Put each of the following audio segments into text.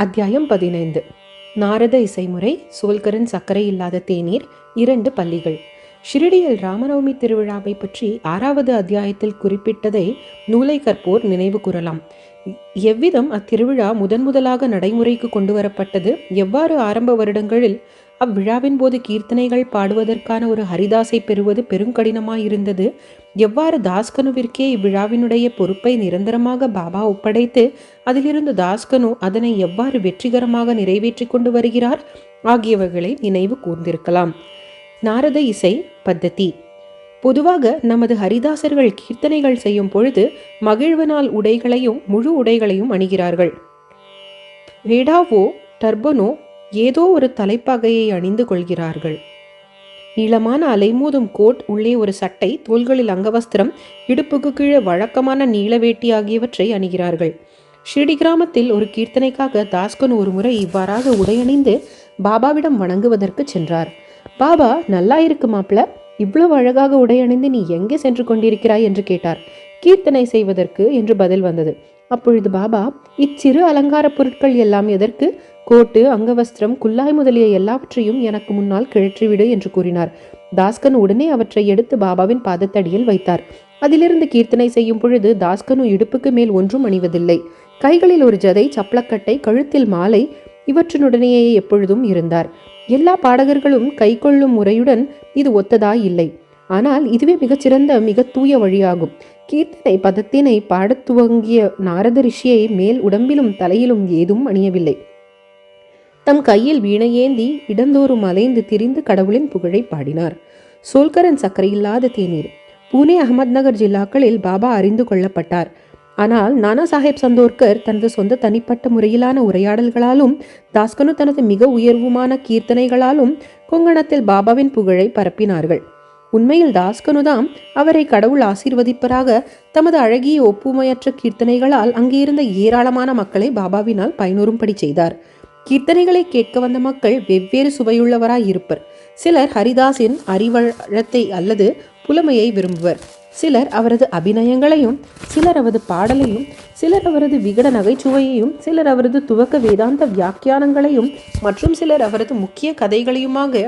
அத்தியாயம் 15. நாரத இசைமுறை, சோல்கரின் சர்க்கரை இல்லாத தேநீர், 2 பள்ளிகள். ஷிரடியில் ராமநவமி திருவிழாவை பற்றி 6வது அத்தியாயத்தில் குறிப்பிட்டதை நூலை கற்போர் நினைவு கூறலாம். எவ்விதம் அத்திருவிழா முதலாக நடைமுறைக்கு கொண்டு வரப்பட்டது, எவ்வாறு ஆரம்ப வருடங்களில் அவ்விழாவின் போது கீர்த்தனைகள் பாடுவதற்கான ஒரு ஹரிதாஸை பெறுவது பெருங்கடினமாயிருந்தது, எவ்வாறு தாஸ்கனுவிற்கே இவ்விழாவினுடைய பொறுப்பை நிரந்தரமாக பாபா ஒப்படைத்து அதிலிருந்து தாஸ்கனு அதனை எவ்வாறு வெற்றிகரமாக நிறைவேற்றி கொண்டு வருகிறார் ஆகியவைகளை நினைவு கூர்ந்திருக்கலாம். நாரத இசை பத்ததி. பொதுவாக நமது ஹரிதாசர்கள் கீர்த்தனைகள் செய்யும் பொழுது மகிழ்வு நாள் உடைகளையும் முழு உடைகளையும் அணிகிறார்கள். வேடாவோ டர்பனோ ஏதோ ஒரு தலைப்பகையை அணிந்து கொள்கிறார்கள். நீளமான அலைமோதும் கோட், உள்ளே ஒரு சட்டை, தோள்களில் அங்கவஸ்திரம், இடுப்புக்கு கீழே வழக்கமான நீள வேட்டி ஆகியவற்றை அணிகிறார்கள். ஷிரடி கிராமத்தில் ஒரு கீர்த்தனைக்காக தாஸ்கன் ஒரு முறை இவ்வாறாக உடையணிந்து பாபாவிடம் வணங்குவதற்கு சென்றார். பாபா, நல்லா இருக்கு மாப்பிள, இவ்வளவு அழகாக உடையணிந்து நீ எங்கே சென்று கொண்டிருக்கிறாய் என்று கேட்டார். கீர்த்தனை செய்வதற்கு என்று பதில் வந்தது. அப்பொழுது பாபா, இச்சிறு அலங்கார பொருட்கள் எல்லாம் எதற்கு? கோட்டு, அங்கவஸ்திரம், குல்லாய் முதலிய எல்லாவற்றையும் எனக்கு முன்னால் கிழற்றிவிடு என்று கூறினார். தாஸ்கனு உடனே அவற்றை எடுத்து பாபாவின் பாதத்தடியில் வைத்தார். அதிலிருந்து கீர்த்தனை செய்யும் பொழுது தாஸ்கனு இடுப்புக்கு மேல் ஒன்றும் அணிவதில்லை. கைகளில் ஒரு ஜதை, சப்பளக்கட்டை, கழுத்தில் மாலை இவற்றினுடனேயே எப்பொழுதும் இருந்தார். எல்லா பாடகர்களும் கை கொள்ளும் முறையுடன் இது ஒத்ததாய் இல்லை. ஆனால் இதுவே மிகச்சிறந்த மிக தூய வழியாகும். கீர்த்தனை பதத்தினை பாடத் துவங்கிய நாரத ரிஷியை மேல் உடம்பிலும் தலையிலும் ஏதும் அணியவில்லை. தம் கையில் வீணையேந்தி இடந்தோறும் அலைந்து திரிந்து கடவுளின் புகழை பாடினார். சோல்கரின் சர்க்கரையில்லாத தேநீர். பூனே, அகமது நகர் ஜில்லாக்களில் பாபா அறிந்து கொள்ளப்பட்டார். ஆனால் நானா சாஹேப் சந்தோர்கர் தனது சொந்த தனிப்பட்ட முறையிலான உரையாடல்களாலும் தாஸ்கனு தனது மிக உயர்வுமான கீர்த்தனைகளாலும் கொங்கணத்தில் பாபாவின் புகழை பரப்பினார்கள். உண்மையில் தாஸ்கனுதாம் அவரை கடவுள் ஆசீர்வதிப்பராக தமது அழகிய ஒப்புமையற்ற கீர்த்தனைகளால் அங்கே இருந்த ஏராளமான மக்களை பாபாவினால் பயனுறும்படி செய்தார். கீர்த்தனைகளை கேட்க வந்த மக்கள் வெவ்வேறு சுவையுள்ளவராய் இருப்பர். சிலர் ஹரிதாஸின் அறிவழத்தை அல்லது புலமையை விரும்புவர். சிலர் அவரது அபிநயங்களையும், சிலர் அவரது பாடலையும், சிலர் அவரது விகட நகைச்சுவையையும், சிலர் அவரது துவக்க வேதாந்த வியாக்கியானங்களையும் மற்றும் சிலர் அவரது முக்கிய கதைகளையுமாக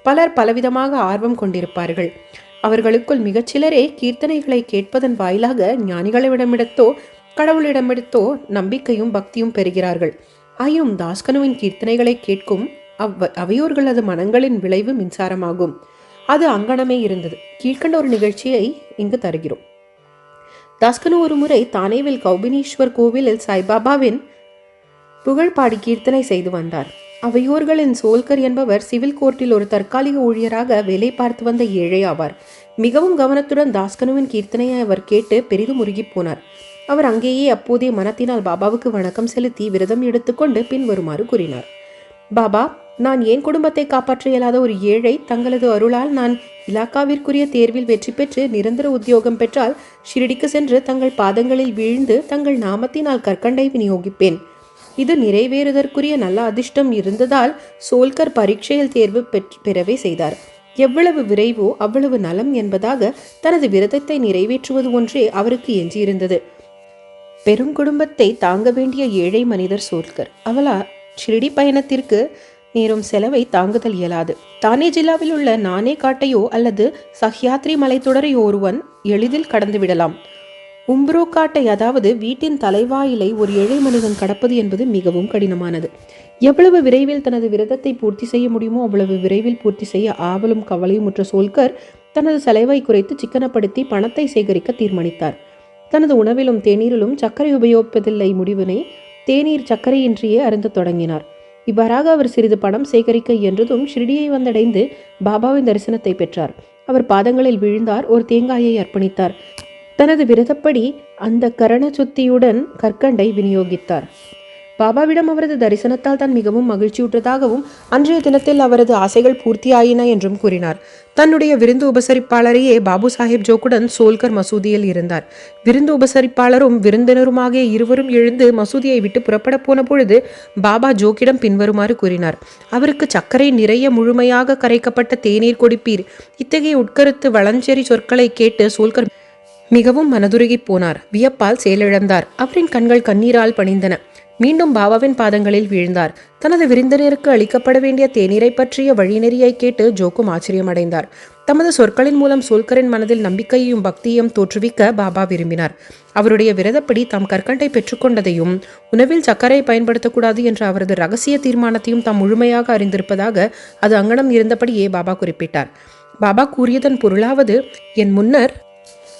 பலர் பலவிதமாக ஆர்வம் கொண்டிருப்பார்கள். அவர்களுக்குள் மிகச்சிலரே கீர்த்தனைகளை கேட்பதன் வாயிலாக ஞானிகளிடமிடத்தோ கடவுளிடமிடத்தோ நம்பிக்கையும் பக்தியும் பெறுகிறார்கள். ஆயினும் தாஸ்கனுவின் கீர்த்தனைகளை கேட்கும் அவையோர்களது மனங்களின் விளைவு மின்சாரமாகும். அது அங்கனமே இருந்தது. கீழ்கண்ட ஒரு நிகழ்ச்சியை இங்கு தருகிறோம். தாஸ்கனு ஒரு முறை தானேவில் கௌபினீஸ்வர் கோவிலில் சாய்பாபாவின் புகழ் பாடி கீர்த்தனை செய்து வந்தார். அவையோர்களின் சோல்கர் என்பவர் சிவில் கோர்ட்டில் ஒரு தற்காலிக ஊழியராக வேலை பார்த்து வந்த ஏழை ஆவார். மிகவும் கவனத்துடன் தாஸ்கனுவின் கீர்த்தனையை அவர் கேட்டு பெரிதும் உருகி போனார். அவர் அங்கேயே அப்போதைய மனத்தினால் பாபாவுக்கு வணக்கம் செலுத்தி விரதம் எடுத்துக்கொண்டு பின்வருமாறு கூறினார். பாபா, நான் என் குடும்பத்தை காப்பாற்ற இயலாத ஒரு ஏழை. தங்களது அருளால் நான் இலாக்காவிற்குரிய தேர்வில் வெற்றி பெற்று நிரந்தர உத்தியோகம் பெற்றால் ஷிரடிக்கு சென்று தங்கள் பாதங்களில் வீழ்ந்து தங்கள் நாமத்தினால் கற்கண்டை விநியோகிப்பேன். இது நிறைவேறுதற்குரிய நல்ல அதிர்ஷ்டம் இருந்ததால் சோல்கர் பரீட்சையில் தேர்வு பெறவே செய்தார். எவ்வளவு விரைவோ அவ்வளவு நலம் என்பதாக தனது விரதத்தை நிறைவேற்றுவது ஒன்றே அவருக்கு எஞ்சியிருந்தது. பெருங்குடும்பத்தை தாங்க வேண்டிய ஏழை மனிதர் சோல்கர். அவளால் ஷிரடி பயணத்திற்கு நேரும் செலவை தாங்குதல் இயலாது. தானே ஜில்லாவில் உள்ள நானே காட்டையோ அல்லது சஹ்யாத்ரி மலைத்தொடரையோ ஒருவன் எளிதில் கடந்து விடலாம். உம்ப்ரோ காட்டை, அதாவது வீட்டின் தலைவாயிலை ஒரு ஏழை மனிதன் கடப்பது என்பது மிகவும் கடினமானது. எவ்வளவு விரைவில் தனது விரதத்தை பூர்த்தி செய்ய முடியுமோ அவ்வளவு விரைவில் பூர்த்தி செய்ய ஆவலும் கவலையும் உற்ற சோல்கர் தனது செலவை குறைத்து சிக்கனப்படுத்தி பணத்தை சேகரிக்க தீர்மானித்தார். தனது உணவிலும் தேநீரிலும் சர்க்கரை உபயோகிப்பதில்லை முடிவினை தேநீர் சர்க்கரையின்றியே அருந்த தொடங்கினார். இவ்வாறாக அவர் சிறிது பணம் சேகரிக்க இயன்றதும் ஷிரடியை வந்தடைந்து பாபாவின் தரிசனத்தை பெற்றார். அவர் பாதங்களில் விழுந்தார். ஒரு தேங்காயை அர்ப்பணித்தார். தனது விரதப்படி அந்த கரண சுத்தியுடன் கற்கண்டை விநியோகித்தார். பாபாவிடம் அவரது தரிசனத்தால் தான் மிகவும் மகிழ்ச்சியுற்றதாகவும் அன்றைய தினத்தில் அவரது ஆசைகள் பூர்த்தியாயின என்றும் கூறினார். தன்னுடைய விருந்து உபசரிப்பாளரையே பாபு சாஹேப் ஜோக்குடன் சோல்கர் மசூதியில் இருந்தார். விருந்து உபசரிப்பாளரும் விருந்தினருமாக இருவரும் எழுந்து மசூதியை விட்டு புறப்பட போன பொழுது பாபா ஜோக்கிடம் பின்வருமாறு கூறினார். அவருக்கு சர்க்கரை நிறைய முழுமையாக கரைக்கப்பட்ட தேநீர் கொடுப்பீர். இத்தகைய உட்கருத்து வளஞ்செறி சொற்களை கேட்டு சோல்கர் மிகவும் மனதுருகி போனார். வியப்பால் செயலிழந்தார். அவரின் கண்கள் கண்ணீரால் பணிந்தன. மீண்டும் பாபாவின் பாதங்களில் வீழ்ந்தார். தனது விருந்தினருக்கு அளிக்கப்பட வேண்டிய தேநீரை பற்றிய வழிநெறியை கேட்டு ஜோக்கும் ஆச்சரியமடைந்தார். தமது சொற்களின் மூலம் சோல்கரின் மனதில் நம்பிக்கையையும் பக்தியையும் தோற்றுவிக்க பாபா விரும்பினார். அவருடைய விரதப்படி தாம் கற்கண்டை பெற்றுக்கொண்டதையும் உணவில் சர்க்கரை பயன்படுத்தக்கூடாது என்ற அவரது ரகசிய தீர்மானத்தையும் தாம் முழுமையாக அறிந்திருப்பதாக அது அங்கனம் இருந்தபடியே பாபா குறிப்பிட்டார். பாபா கூறியதன் பொருளாவது, என் முன்னர்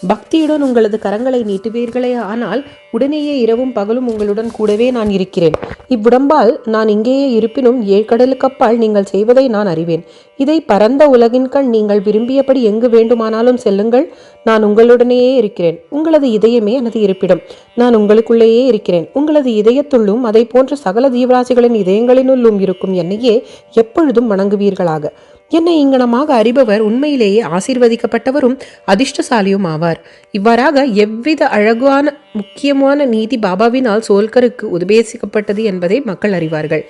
பக்தியுடன் உங்களது கரங்களை நீட்டுவீர்களே ஆனால் உடனேயே இரவும் பகலும் உங்களுடன் கூடவே நான் இருக்கிறேன். இவ்வுடம்பால் நான் இங்கேயே இருப்பினும் 7 கடலுக்கப்பால் நீங்கள் செய்வதை நான் அறிவேன். இதை பரந்த உலகின் கண் நீங்கள் விரும்பியபடி எங்கு வேண்டுமானாலும் செல்லுங்கள். நான் உங்களுடனேயே இருக்கிறேன். உங்களது இதயமே எனது இருப்பிடம். நான் உங்களுக்குள்ளேயே இருக்கிறேன். உங்களது இதயத்துள்ளும் அதை போன்ற சகல ஜீவராசிகளின் இதயங்களினுள்ளும் இருக்கும் என்னையே எப்பொழுதும் வணங்குவீர்களாக. என்னை இங்கனமாக அறிபவர் உண்மையிலேயே ஆசீர்வதிக்கப்பட்டவரும் அதிர்ஷ்டசாலியும் ஆவார். இவ்வாறாக எவ்வித அழகான முக்கியமான நீதி பாபாவினால் சோல்கருக்கு உபதேசிக்கப்பட்டது என்பதை மக்கள் அறிவார்கள்.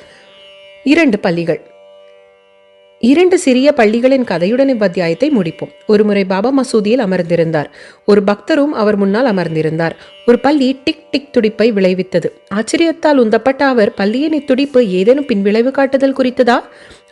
2 பள்ளிகள். 2 சிறிய பள்ளிகளின் கதையுடன் இவ்வத்தியாயத்தை முடிப்போம். ஒருமுறை பாபா மசூதியில் அமர்ந்திருந்தார். ஒரு பக்தரும் அவர் முன்னால் அமர்ந்திருந்தார். ஒரு பள்ளி டிக் டிக் துடிப்பை விளைவித்தது. ஆச்சரியத்தால் உந்தப்பட்ட அவர், பள்ளியின் இத்துடிப்பு ஏதேனும் பின் விளைவு காட்டுதல் குறித்ததா?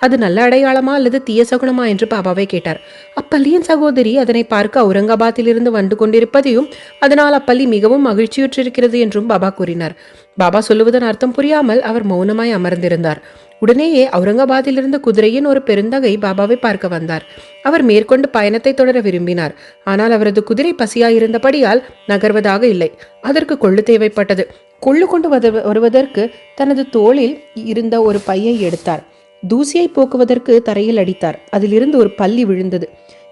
அது நல்ல அடையாளமா அல்லது தீய சகுனமா என்று பாபாவை கேட்டார். அப்பள்ளியின் சகோதரி அதனை பார்க்க அவுரங்காபாத்திலிருந்து வந்து கொண்டிருப்பதையும் அதனால் அப்பள்ளி மிகவும் மகிழ்ச்சியுற்றிருக்கிறது என்றும் பாபா கூறினார். பாபா சொல்லுவதன் அர்த்தம் புரியாமல் அவர் மௌனமாய் அமர்ந்திருந்தார். உடனேயே அவுரங்காபாத்திலிருந்து குதிரையின் ஒரு பெருந்தகை பாபாவை பார்க்க வந்தார். அவர் மேற்கொண்டு பயணத்தை தொடர விரும்பினார். ஆனால் அவரது குதிரை பசியாயிருந்தபடியால் நகர்வதாக இல்லை. அதற்கு கொள்ளு தேவைப்பட்டது. கொள்ளு கொண்டு வருவதற்கு தனது தோளில் இருந்த ஒரு பையை எடுத்தார். தூசியை போக்குவதற்கு தரையில் அடித்தார். அதிலிருந்து ஒரு பல்லி விழுந்தது.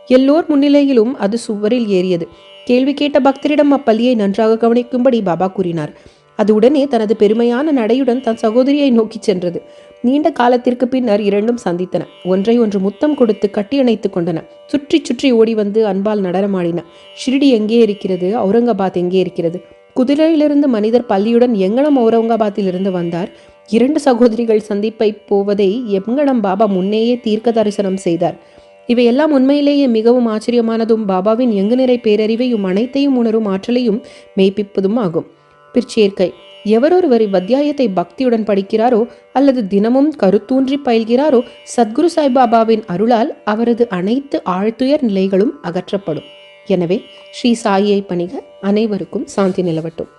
எல்லோர் முன்னிலையிலும் அது சுவரில் ஏறியது. கேள்வி கேட்ட பக்தரிடம் அப்பள்ளியை நன்றாக கவனிக்கும்படி பாபா கூறினார். அது உடனே தனது பெருமையான நடையுடன் தன் சகோதரியை நோக்கி சென்றது. நீண்ட காலத்திற்கு பின்னர் இரண்டும் சந்தித்தன. ஒன்றை ஒன்று முத்தம் கொடுத்து கட்டியணைத்துக் கொண்டன. சுற்றி சுற்றி ஓடி வந்து அன்பால் நடனமாடின. ஷிரிடி எங்கே இருக்கிறது? அவுரங்காபாத் எங்கே இருக்கிறது? குதிரையிலிருந்து மனிதர் பள்ளியுடன் எங்கனம் அவுரங்காபாத்திலிருந்து வந்தார்? 2 சகோதரிகள் சந்திப்பை போவதை எங்கனம் பாபா முன்னேயே தீர்க்க தரிசனம் செய்தார். இவையெல்லாம் உண்மையிலேயே மிகவும் ஆச்சரியமானதும் பாபாவின் எங்கு நிறை பேரறிவையும் அனைத்தையும் உணரும் ஆற்றலையும் மெய்ப்பிப்பதும் ஆகும். பிற்சேர்க்கை. எவரொருவர் இவ்வத்தியாயத்தை பக்தியுடன் படிக்கிறாரோ அல்லது தினமும் கருத்தூன்றி பயில்கிறாரோ சத்குரு சாய்பாபாவின் அருளால் அவரது அனைத்து ஆழ்துயர் நிலைகளும் அகற்றப்படும். எனவே ஸ்ரீ சாயியை பணிக. அனைவருக்கும் சாந்தி நிலவட்டும்.